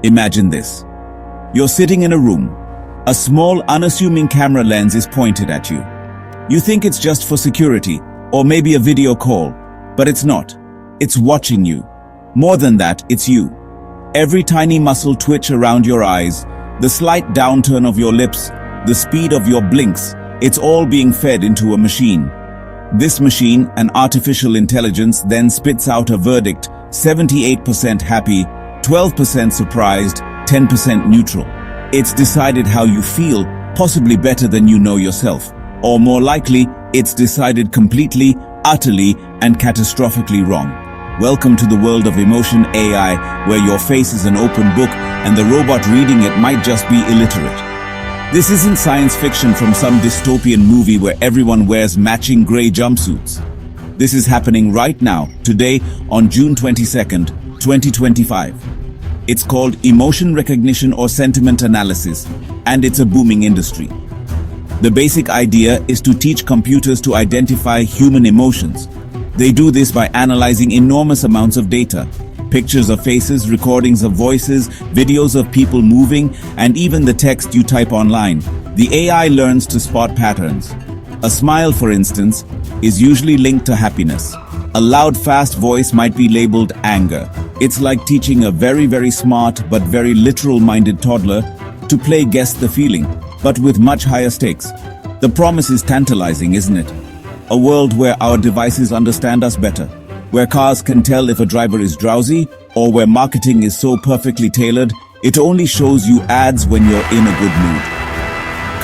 Imagine this. You're sitting in a room. A small, unassuming camera lens is pointed at you. You think it's just for security, or maybe a video call, but it's not. It's watching you. More than that, it's you. Every tiny muscle twitch around your eyes, the slight downturn of your lips, the speed of your blinks, it's all being fed into a machine. This machine, an artificial intelligence, then spits out a verdict: 78% happy, 12% surprised, 10% neutral. It's decided how you feel, possibly better than you know yourself. Or more likely, it's decided completely, utterly, and catastrophically wrong. Welcome to the world of emotion AI, where your face is an open book and the robot reading it might just be illiterate. This isn't science fiction from some dystopian movie where everyone wears matching gray jumpsuits. This is happening right now, today, on June 22nd, 2025. It's called emotion recognition or sentiment analysis, and it's a booming industry. The basic idea is to teach computers to identify human emotions. They do this by analyzing enormous amounts of data: pictures of faces, recordings of voices, videos of people moving, and even the text you type online. The AI learns to spot patterns. A smile, for instance, is usually linked to happiness. A loud, fast voice might be labeled anger. It's like teaching a very smart but very literal-minded toddler to play guess the feeling, but with much higher stakes. The promise is tantalizing, isn't it? A world where our devices understand us better, where cars can tell if a driver is drowsy, or where marketing is so perfectly tailored, it only shows you ads when you're in a good mood.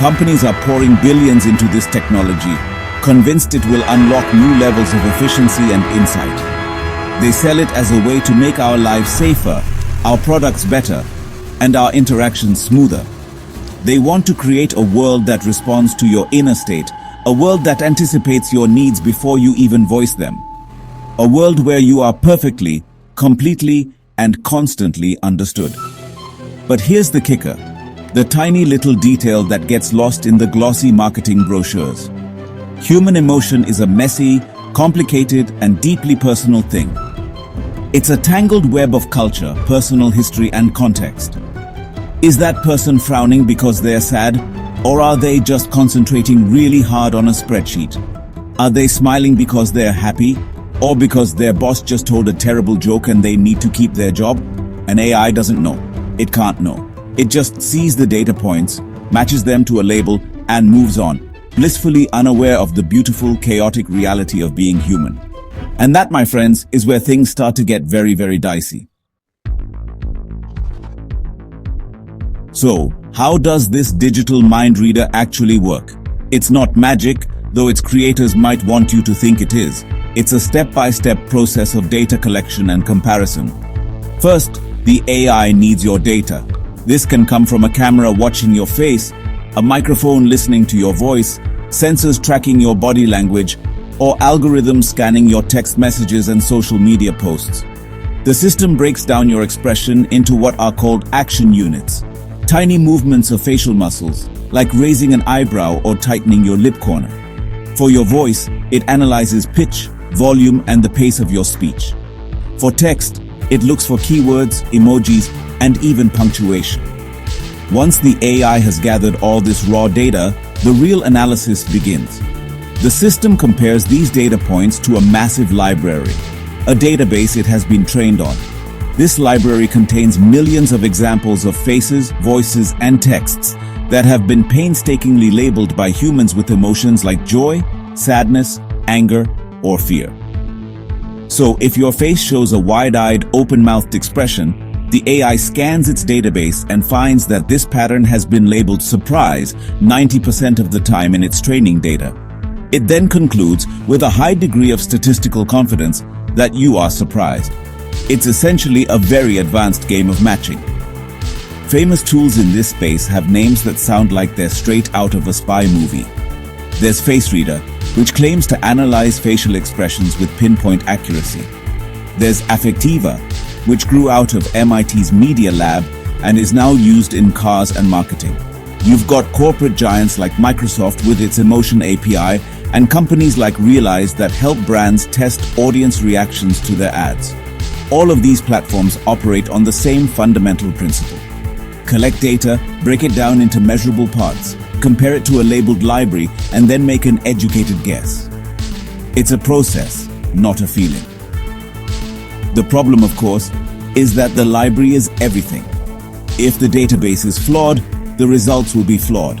Companies are pouring billions into this technology, convinced it will unlock new levels of efficiency and insight. They sell it as a way to make our lives safer, our products better, and our interactions smoother. They want to create a world that responds to your inner state, a world that anticipates your needs before you even voice them. A world where you are perfectly, completely, and constantly understood. But here's the kicker, the tiny little detail that gets lost in the glossy marketing brochures. Human emotion is a messy, complicated, and deeply personal thing. It's a tangled web of culture, personal history, and context. Is that person frowning because they're sad? Or are they just concentrating really hard on a spreadsheet? Are they smiling because they're happy? Or because their boss just told a terrible joke and they need to keep their job? An AI doesn't know. It can't know. It just sees the data points, matches them to a label, and moves on, blissfully unaware of the beautiful, chaotic reality of being human. And that, my friends, is where things start to get very dicey. So, how does this digital mind reader actually work? It's not magic, though its creators might want you to think it is. It's a step-by-step process of data collection and comparison. First, the AI needs your data. This can come from a camera watching your face, a microphone listening to your voice, sensors tracking your body language, or algorithms scanning your text messages and social media posts. The system breaks down your expression into what are called action units. Tiny movements of facial muscles, like raising an eyebrow or tightening your lip corner. For your voice, it analyzes pitch, volume, and the pace of your speech. For text, it looks for keywords, emojis, and even punctuation. Once the AI has gathered all this raw data, the real analysis begins. The system compares these data points to a massive library, a database it has been trained on. This library contains millions of examples of faces, voices, and texts that have been painstakingly labeled by humans with emotions like joy, sadness, anger, or fear. So if your face shows a wide-eyed, open-mouthed expression, the AI scans its database and finds that this pattern has been labeled surprise 90% of the time in its training data. It then concludes with a high degree of statistical confidence that you are surprised. It's essentially a very advanced game of matching. Famous tools in this space have names that sound like they're straight out of a spy movie. There's FaceReader, which claims to analyze facial expressions with pinpoint accuracy. There's Affectiva, which grew out of MIT's Media Lab and is now used in cars and marketing. You've got corporate giants like Microsoft with its Emotion API and companies like Realize that help brands test audience reactions to their ads. All of these platforms operate on the same fundamental principle. Collect data, break it down into measurable parts, compare it to a labeled library, and then make an educated guess. It's a process, not a feeling. The problem, of course, is that the library is everything. If the database is flawed, the results will be flawed.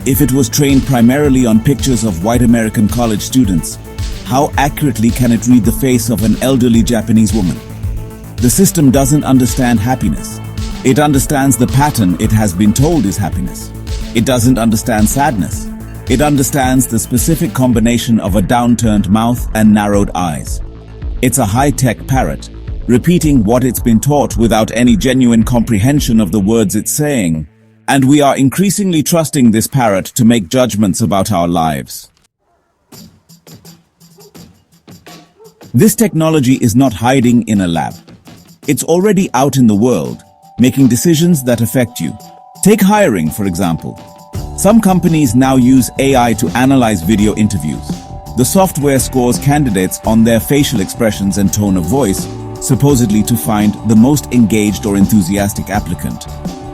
If it was trained primarily on pictures of white American college students, how accurately can it read the face of an elderly Japanese woman? The system doesn't understand happiness. It understands the pattern it has been told is happiness. It doesn't understand sadness. It understands the specific combination of a downturned mouth and narrowed eyes. It's a high-tech parrot, repeating what it's been taught without any genuine comprehension of the words it's saying. And we are increasingly trusting this parrot to make judgments about our lives. This technology is not hiding in a lab. It's already out in the world, making decisions that affect you. Take hiring, for example. Some companies now use AI to analyze video interviews. The software scores candidates on their facial expressions and tone of voice, supposedly to find the most engaged or enthusiastic applicant.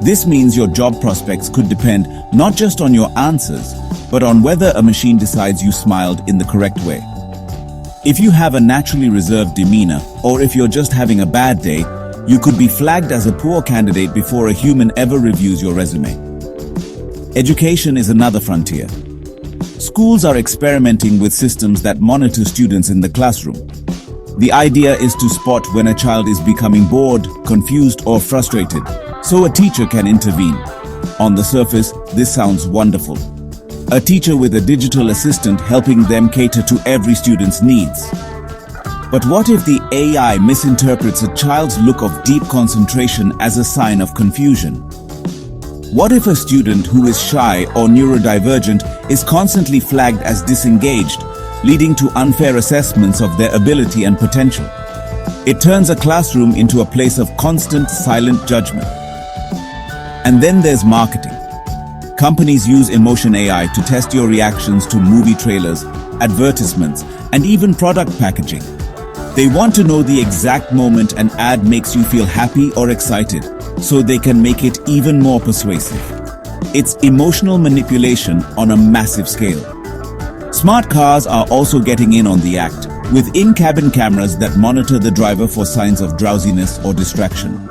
This means your job prospects could depend not just on your answers, but on whether a machine decides you smiled in the correct way. If you have a naturally reserved demeanor, or if you're just having a bad day, you could be flagged as a poor candidate before a human ever reviews your resume. Education is another frontier. Schools are experimenting with systems that monitor students in the classroom. The idea is to spot when a child is becoming bored, confused, or frustrated, so a teacher can intervene. On the surface, this sounds wonderful. A teacher with a digital assistant helping them cater to every student's needs. But what if the AI misinterprets a child's look of deep concentration as a sign of confusion? What if a student who is shy or neurodivergent is constantly flagged as disengaged, leading to unfair assessments of their ability and potential? It turns a classroom into a place of constant silent judgment. And then there's marketing. Companies use emotion AI to test your reactions to movie trailers, advertisements, and even product packaging. They want to know the exact moment an ad makes you feel happy or excited, so they can make it even more persuasive. It's emotional manipulation on a massive scale. Smart cars are also getting in on the act, with in-cabin cameras that monitor the driver for signs of drowsiness or distraction.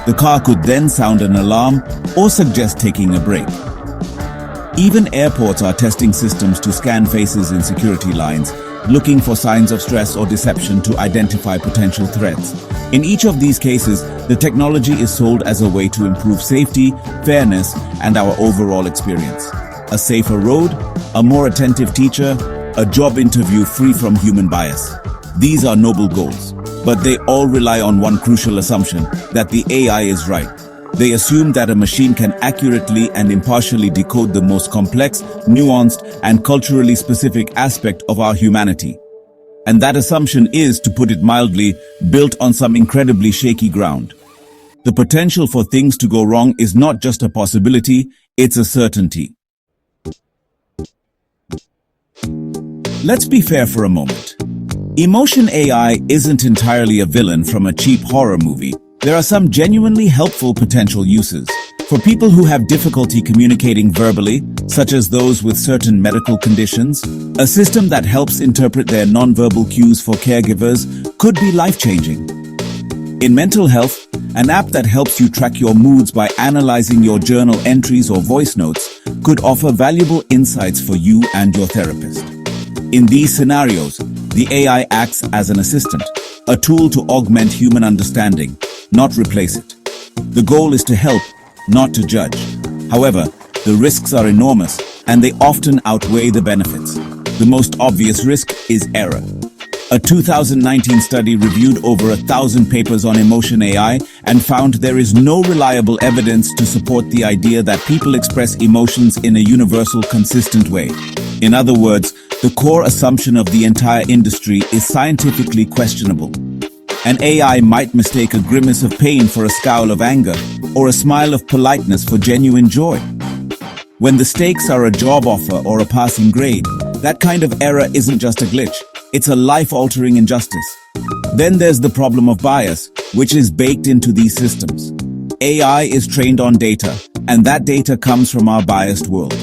The car could then sound an alarm or suggest taking a break. Even airports are testing systems to scan faces in security lines, looking for signs of stress or deception to identify potential threats. In each of these cases, the technology is sold as a way to improve safety, fairness, and our overall experience. A safer road, a more attentive teacher, a job interview free from human bias. These are noble goals, but they all rely on one crucial assumption, that the AI is right. They assume that a machine can accurately and impartially decode the most complex, nuanced, and culturally specific aspect of our humanity. And that assumption is, to put it mildly, built on some incredibly shaky ground. The potential for things to go wrong is not just a possibility, it's a certainty. Let's be fair for a moment. Emotion AI isn't entirely a villain from a cheap horror movie. There are some genuinely helpful potential uses. For people who have difficulty communicating verbally, such as those with certain medical conditions, a system that helps interpret their nonverbal cues for caregivers could be life-changing. In mental health, an app that helps you track your moods by analyzing your journal entries or voice notes could offer valuable insights for you and your therapist. In these scenarios, the AI acts as an assistant, a tool to augment human understanding, not replace it. The goal is to help, not to judge. However, the risks are enormous, and they often outweigh the benefits. The most obvious risk is error. A 2019 study reviewed over 1,000 papers on emotion AI and found there is no reliable evidence to support the idea that people express emotions in a universal, consistent way. In other words, the core assumption of the entire industry is scientifically questionable. An AI might mistake a grimace of pain for a scowl of anger, or a smile of politeness for genuine joy. When the stakes are a job offer or a passing grade, that kind of error isn't just a glitch, it's a life-altering injustice. Then there's the problem of bias, which is baked into these systems. AI is trained on data, and that data comes from our biased world.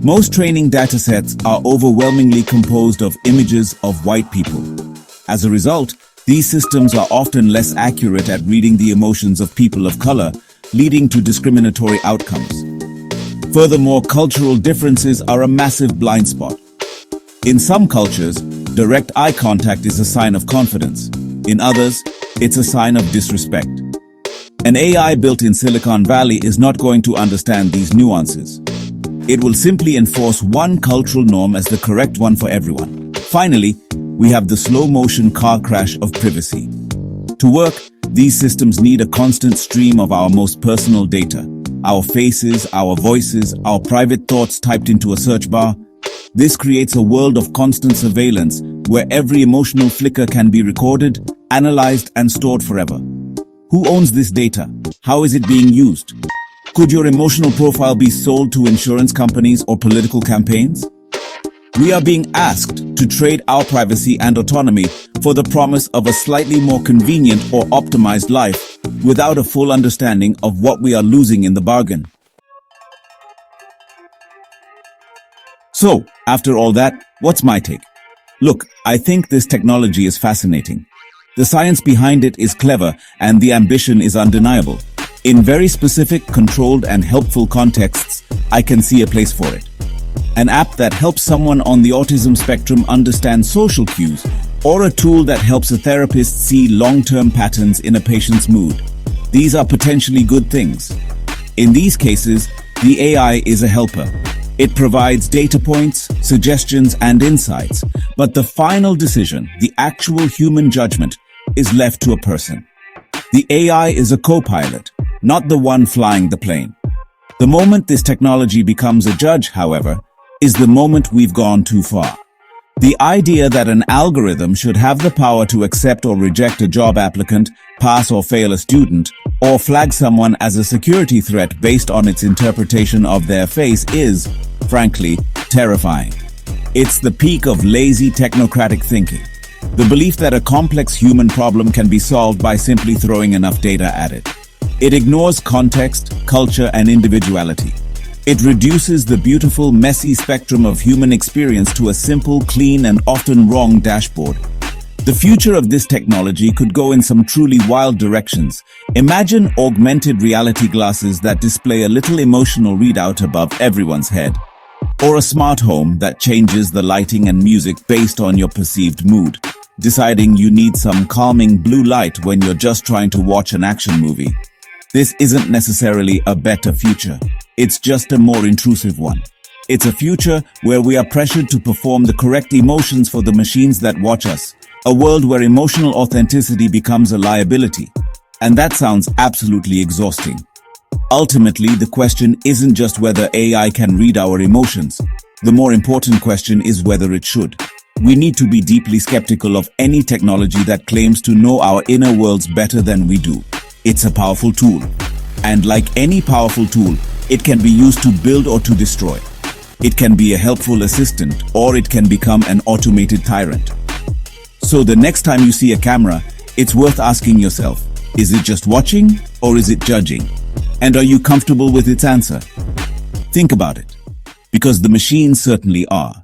Most training datasets are overwhelmingly composed of images of white people. As a result, these systems are often less accurate at reading the emotions of people of color, leading to discriminatory outcomes. Furthermore, cultural differences are a massive blind spot. In some cultures, direct eye contact is a sign of confidence. In others, it's a sign of disrespect. An AI built in Silicon Valley is not going to understand these nuances. It will simply enforce one cultural norm as the correct one for everyone. Finally, we have the slow-motion car crash of privacy. To work, these systems need a constant stream of our most personal data. Our faces, our voices, our private thoughts typed into a search bar. This creates a world of constant surveillance where every emotional flicker can be recorded, analyzed, and stored forever. Who owns this data? How is it being used? Could your emotional profile be sold to insurance companies or political campaigns? We are being asked to trade our privacy and autonomy for the promise of a slightly more convenient or optimized life without a full understanding of what we are losing in the bargain. So, after all that, what's my take? Look, I think this technology is fascinating. The science behind it is clever and the ambition is undeniable. In very specific, controlled and helpful contexts, I can see a place for it. An app that helps someone on the autism spectrum understand social cues, or a tool that helps a therapist see long-term patterns in a patient's mood. These are potentially good things. In these cases, the AI is a helper. It provides data points, suggestions, and insights, but the final decision, the actual human judgment, is left to a person. The AI is a co-pilot, not the one flying the plane. The moment this technology becomes a judge, however, is the moment we've gone too far. The idea that an algorithm should have the power to accept or reject a job applicant, pass or fail a student, or flag someone as a security threat based on its interpretation of their face is, frankly, terrifying. It's the peak of lazy technocratic thinking. The belief that a complex human problem can be solved by simply throwing enough data at it. It ignores context, culture, and individuality. It reduces the beautiful, messy spectrum of human experience to a simple, clean, and often wrong dashboard. The future of this technology could go in some truly wild directions. Imagine augmented reality glasses that display a little emotional readout above everyone's head. Or a smart home that changes the lighting and music based on your perceived mood, deciding you need some calming blue light when you're just trying to watch an action movie. This isn't necessarily a better future. It's just a more intrusive one. It's a future where we are pressured to perform the correct emotions for the machines that watch us. A world where emotional authenticity becomes a liability. And that sounds absolutely exhausting. Ultimately, the question isn't just whether AI can read our emotions. The more important question is whether it should. We need to be deeply skeptical of any technology that claims to know our inner worlds better than we do. It's a powerful tool. And like any powerful tool, it can be used to build or to destroy. It can be a helpful assistant, or it can become an automated tyrant. So the next time you see a camera, it's worth asking yourself, is it just watching or is it judging? And are you comfortable with its answer? Think about it, because the machines certainly are.